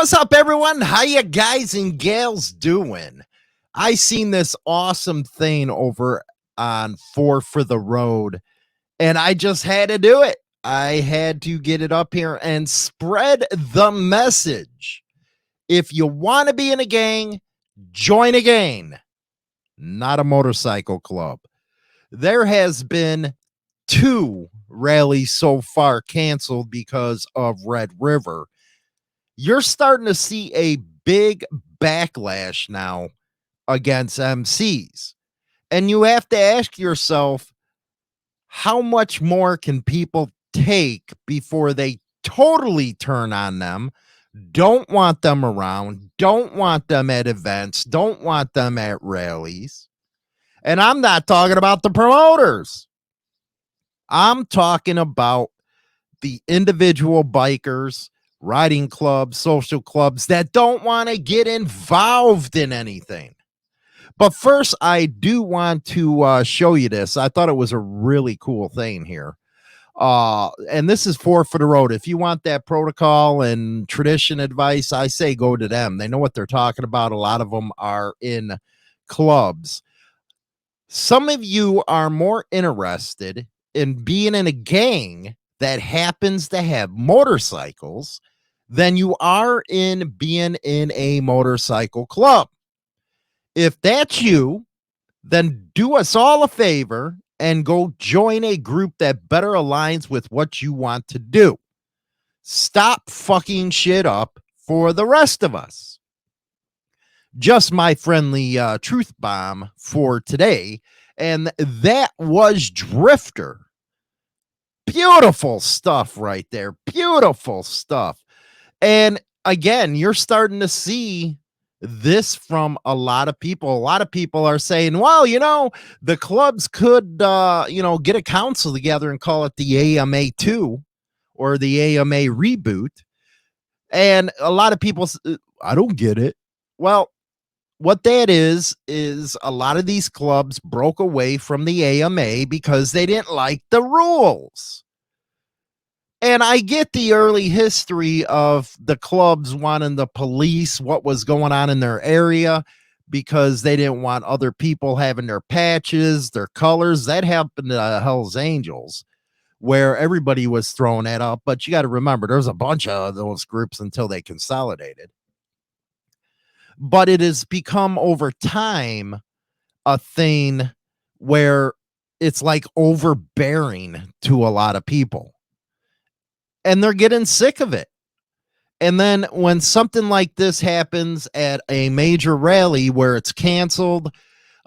What's up, everyone? How you guys and gals doing? I seen this awesome thing over on Four for the Road, and I just had to do it. I had to get it up here and spread the message. If you want to be in a gang, join a gang, not a motorcycle club. There has been 2 rallies so far canceled because of Red River. You're starting to see a big backlash now against MCs. And you have to ask yourself, how much more can people take before they totally turn on them, don't want them around, don't want them at events, don't want them at rallies? And I'm not talking about the promoters. I'm talking about the individual bikers, riding clubs, social clubs that don't want to get involved in anything. But first, I do want to show you this. I thought it was a really cool thing here. And this is Four for the Road. If you want that protocol and tradition advice, I say go to them. They know what they're talking about. A lot of them are in clubs. Some of you are more interested in being in a gang that happens to have motorcycles than you are in being in a motorcycle club. If that's you, then do us all a favor and go join a group that better aligns with what you want to do. Stop fucking shit up for the rest of us. Just my friendly truth bomb for today, and that was Drifter. Beautiful stuff right there. Beautiful stuff. And again, you're starting to see this from a lot of people. A lot of people are saying, well, the clubs could, get a council together and call it the AMA 2 or the AMA reboot. And a lot of people, I don't get it. Well, what that is a lot of these clubs broke away from the AMA because they didn't like the rules. And I get the early history of the clubs wanting to police what was going on in their area because they didn't want other people having their patches, their colors. That happened to Hell's Angels, where everybody was throwing that up. But you got to remember, there's a bunch of those groups until they consolidated. But it has become over time a thing where it's like overbearing to a lot of people. And they're getting sick of it. And then when something like this happens at a major rally where it's canceled,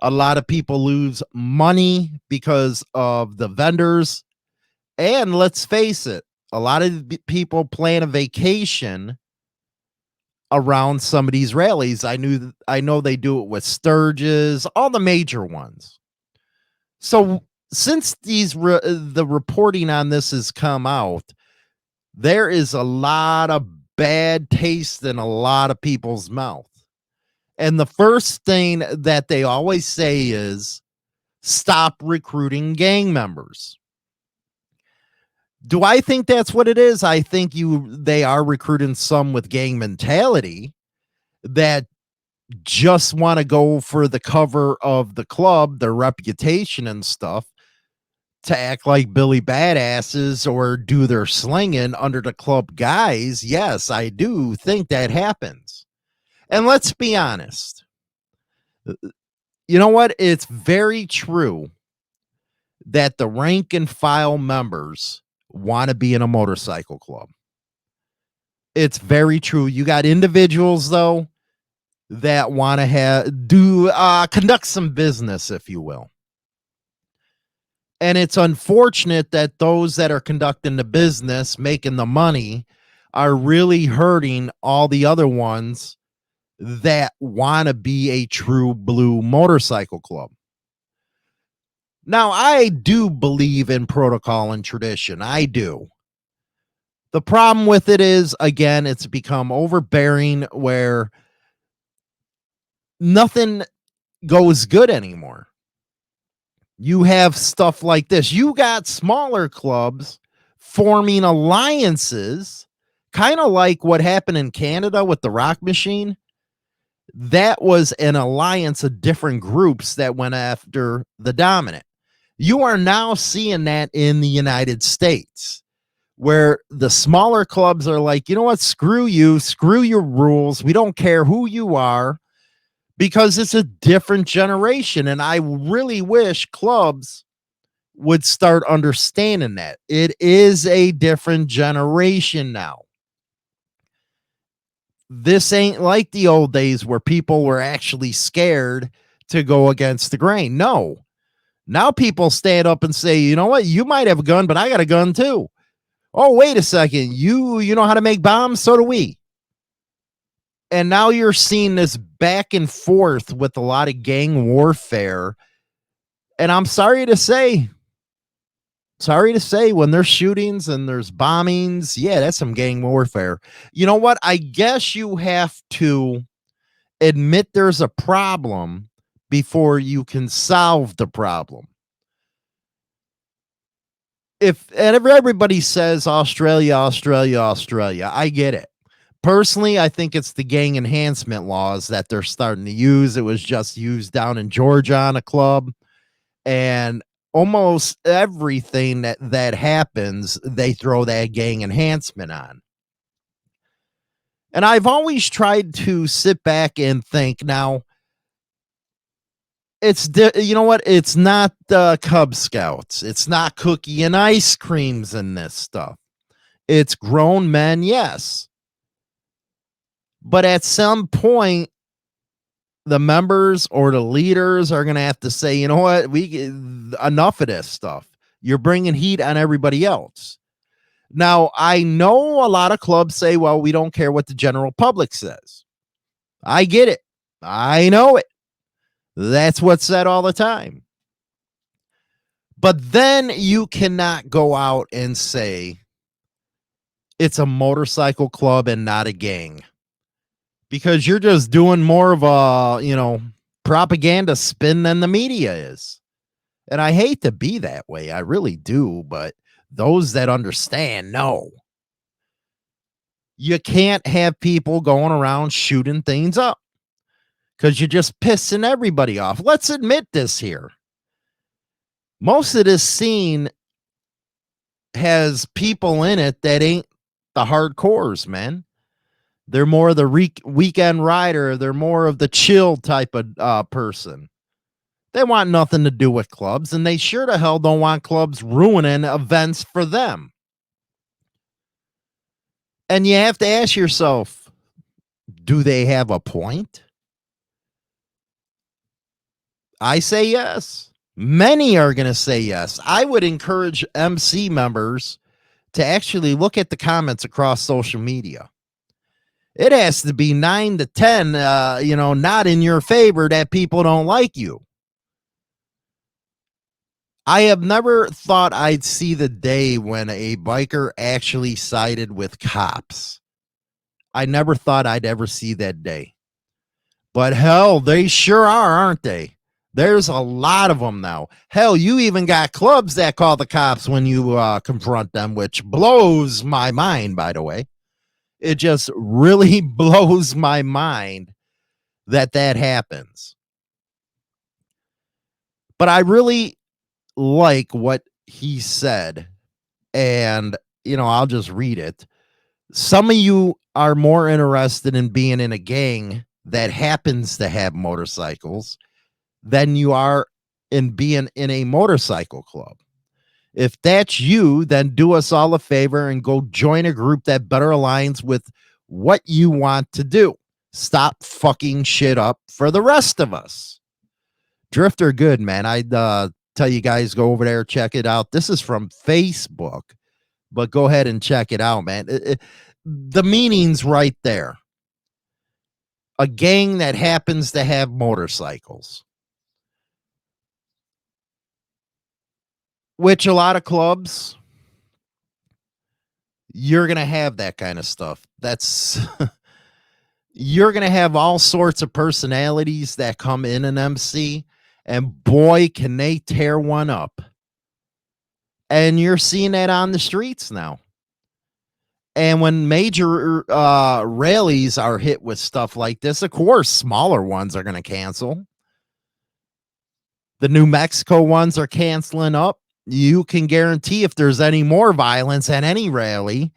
a lot of people lose money because of the vendors. And let's face it, a lot of people plan a vacation around some of these rallies. I know they do it with Sturgis, all the major ones. So since the reporting on this has come out, there is a lot of bad taste in a lot of people's mouth. And the first thing that they always say is stop recruiting gang members. Do I think that's what it is? I think they are recruiting some with gang mentality that just want to go for the cover of the club, their reputation and stuff, to act like Billy Badasses or do their slinging under the club guys. Yes, I do think that happens. And let's be honest. You know what? It's very true that the rank and file members want to be in a motorcycle club. It's very true. You got individuals, though, that want to conduct some business, if you will. And it's unfortunate that those that are conducting the business, making the money, are really hurting all the other ones that want to be a true blue motorcycle club. Now, I do believe in protocol and tradition. I do. The problem with it is, again, it's become overbearing where nothing goes good anymore. You have stuff like this. You got smaller clubs forming alliances Kind of like what happened in Canada with the Rock Machine. That was an alliance of different groups that went after the dominant. You are now seeing that in the United States, where the smaller clubs are like, you know what, screw you, screw your rules. We don't care who you are, because it's a different generation. And I really wish clubs would start understanding that it is a different generation now. This ain't like the old days where people were actually scared to go against the grain. No, now people stand up and say, you know what, you might have a gun, but I got a gun too. Oh, wait a second. You know how to make bombs? So do we. And now you're seeing this back and forth with a lot of gang warfare. And I'm sorry to say, when there's shootings and there's bombings, yeah, that's some gang warfare. You know what? I guess you have to admit there's a problem before you can solve the problem. If everybody says Australia, Australia, Australia, I get it. Personally, I think it's the gang enhancement laws that they're starting to use. It was just used down in Georgia on a club, and almost everything that happens, they throw that gang enhancement on. And I've always tried to sit back and think, now, you know what? It's not the Cub Scouts. It's not cookie and ice creams and this stuff. It's grown men, yes. But at some point, the members or the leaders are going to have to say, you know what? Enough of this stuff. You're bringing heat on everybody else. Now, I know a lot of clubs say, well, we don't care what the general public says. I get it. I know it. That's what's said all the time. But then you cannot go out and say it's a motorcycle club and not a gang, because you're just doing more of a, propaganda spin than the media is. And I hate to be that way. I really do. But those that understand know. You can't have people going around shooting things up, because you're just pissing everybody off. Let's admit this here. Most of this scene has people in it that ain't the hardcores, man. They're more of the weekend rider. They're more of the chill type of person. They want nothing to do with clubs, and they sure to hell don't want clubs ruining events for them. And you have to ask yourself, do they have a point? I say yes. Many are going to say yes. I would encourage MC members to actually look at the comments across social media. It has to be 9 to 10, not in your favor that people don't like you. I have never thought I'd see the day when a biker actually sided with cops. I never thought I'd ever see that day. But hell, they sure are, aren't they? There's a lot of them now. Hell, you even got clubs that call the cops when you confront them, which blows my mind, by the way. It just really blows my mind that happens. But I really like what he said, and I'll just read it. Some of you are more interested in being in a gang that happens to have motorcycles than you are in being in a motorcycle club. If that's you, then do us all a favor and go join a group that better aligns with what you want to do. Stop fucking shit up for the rest of us. Drifter good, man. I'd tell you guys, go over there, check it out. This is from Facebook, but go ahead and check it out, man. The meaning's right there. A gang that happens to have motorcycles, which a lot of clubs, you're going to have that kind of stuff. That's you're going to have all sorts of personalities that come in an MC, and boy, can they tear one up. And you're seeing that on the streets now. And when major rallies are hit with stuff like this, of course, smaller ones are going to cancel. The New Mexico ones are canceling up. You can guarantee if there's any more violence at any rally,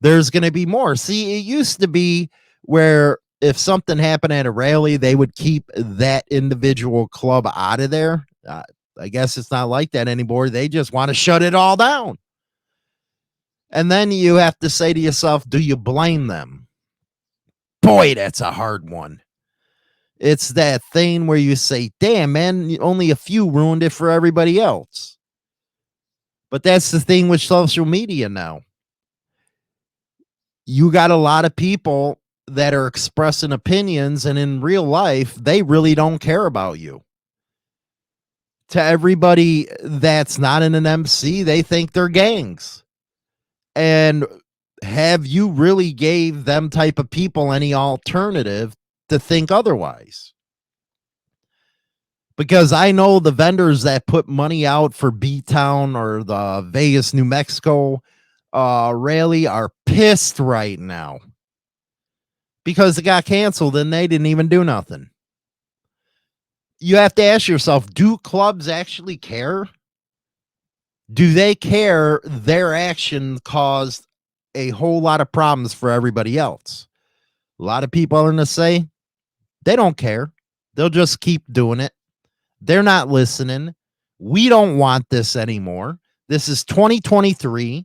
there's going to be more. See, it used to be where if something happened at a rally, they would keep that individual club out of there. I guess it's not like that anymore. They just want to shut it all down. And then you have to say to yourself, do you blame them? Boy, that's a hard one. It's that thing where you say, damn, man, only a few ruined it for everybody else. But that's the thing with social media now. You got a lot of people that are expressing opinions, and in real life, they really don't care about you. To everybody that's not in an MC, they think they're gangs. And have you really gave them type of people any alternative to think otherwise? Because I know the vendors that put money out for B-Town or the Vegas, New Mexico rally are pissed right now because it got canceled and they didn't even do nothing. You have to ask yourself, do clubs actually care? Do they care their action caused a whole lot of problems for everybody else? A lot of people are going to say they don't care. They'll just keep doing it. They're not listening. We don't want this anymore. This is 2023.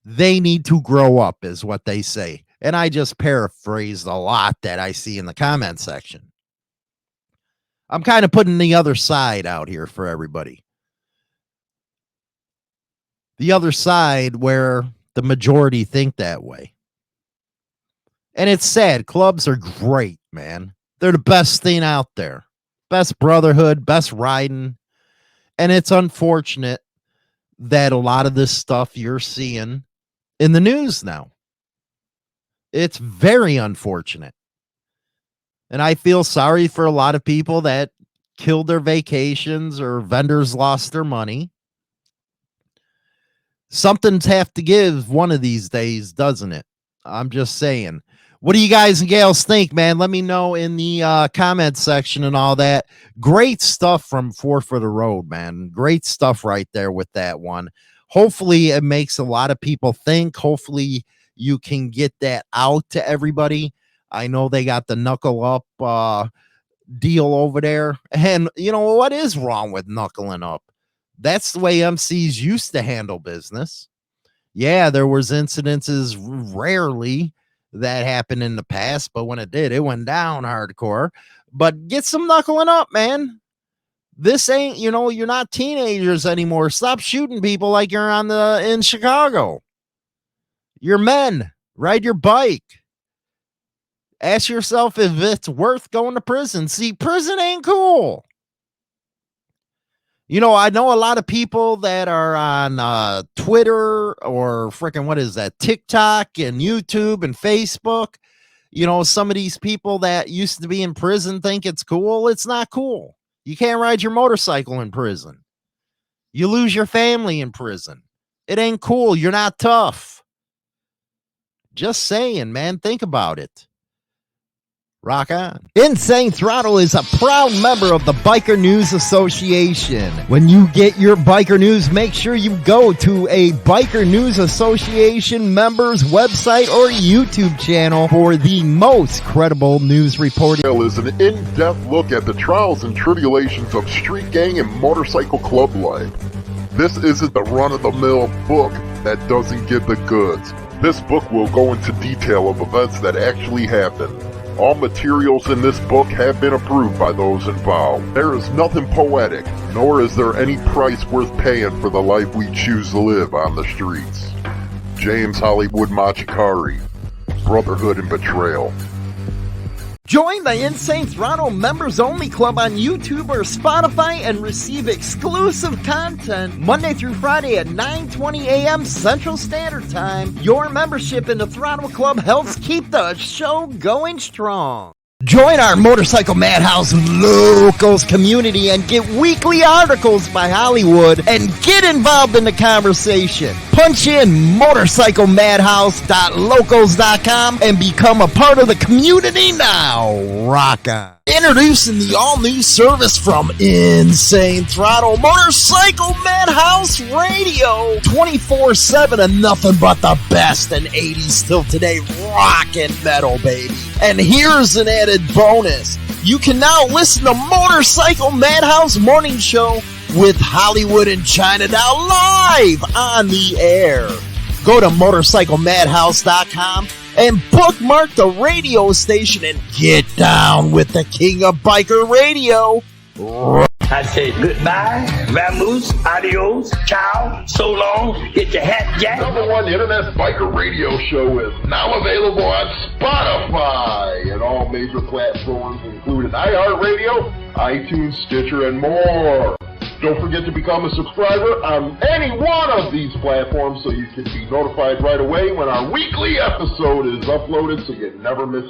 They need to grow up is what they say. And I just paraphrased a lot that I see in the comment section. I'm kind of putting the other side out here for everybody. The other side where the majority think that way. And it's sad. Clubs are great, man. They're the best thing out there. Best brotherhood, best riding. And it's unfortunate that a lot of this stuff you're seeing in the news now. It's very unfortunate. And I feel sorry for a lot of people that killed their vacations or vendors lost their money. Something's have to give one of these days, doesn't it? I'm just saying. What do you guys and gals think, man? Let me know in the comment section and all that. Great stuff from Four for the Road, man. Great stuff right there with that one. Hopefully it makes a lot of people think. Hopefully you can get that out to everybody. I know they got the knuckle up deal over there. And you know, what is wrong with knuckling up? That's the way MCs used to handle business. Yeah, there was incidences rarely that happened in the past, but when it did, it went down hardcore. But get some knuckling up, man. This ain't, you know, you're not teenagers anymore. Stop shooting people like you're in Chicago. You're men. Ride your bike. Ask yourself if it's worth going to prison. See, prison ain't cool. You know, I know a lot of people that are on Twitter or freaking, what is that, TikTok and YouTube and Facebook. You know, some of these people that used to be in prison think it's cool. It's not cool. You can't ride your motorcycle in prison. You lose your family in prison. It ain't cool. You're not tough. Just saying, man. Think about it. Rock on. Insane Throttle is a proud member of the Biker News Association. When you get your biker news, make sure you go to a Biker News Association members website or YouTube channel for the most credible news reporting. Is an in-depth look at the trials and tribulations of street gang and motorcycle club life. This isn't the run-of-the-mill book that doesn't give the goods. This book will go into detail of events that actually happened. All materials in this book have been approved by those involved. There is nothing poetic, nor is there any price worth paying for the life we choose to live on the streets. James Hollywood Machikari, Brotherhood and Betrayal. Join the Insane Throttle Members Only Club on YouTube or Spotify and receive exclusive content Monday through Friday at 9:20 a.m. Central Standard Time. Your membership in the Throttle Club helps keep the show going strong. Join our Motorcycle Madhouse Locals community and get weekly articles by Hollywood and get involved in the conversation. Punch in motorcyclemadhouse.locals.com and become a part of the community now. Rock on. Introducing the all-new service from Insane Throttle, Motorcycle Madhouse Radio. 24/7 and nothing but the best in 80s till today rock and metal, baby. And here's an added bonus. You can now listen to Motorcycle Madhouse Morning Show with Hollywood and Chinatown live on the air. Go to motorcyclemadhouse.com and bookmark the radio station and get down with the king of biker radio. I say goodbye, vamoose, adios, ciao, so long, get your hat jack. #1 internet biker radio show is now available on Spotify and all major platforms, including iHeartRadio, iTunes, Stitcher, and more. Don't forget to become a subscriber on any one of these platforms so you can be notified right away when our weekly episode is uploaded so you never miss it.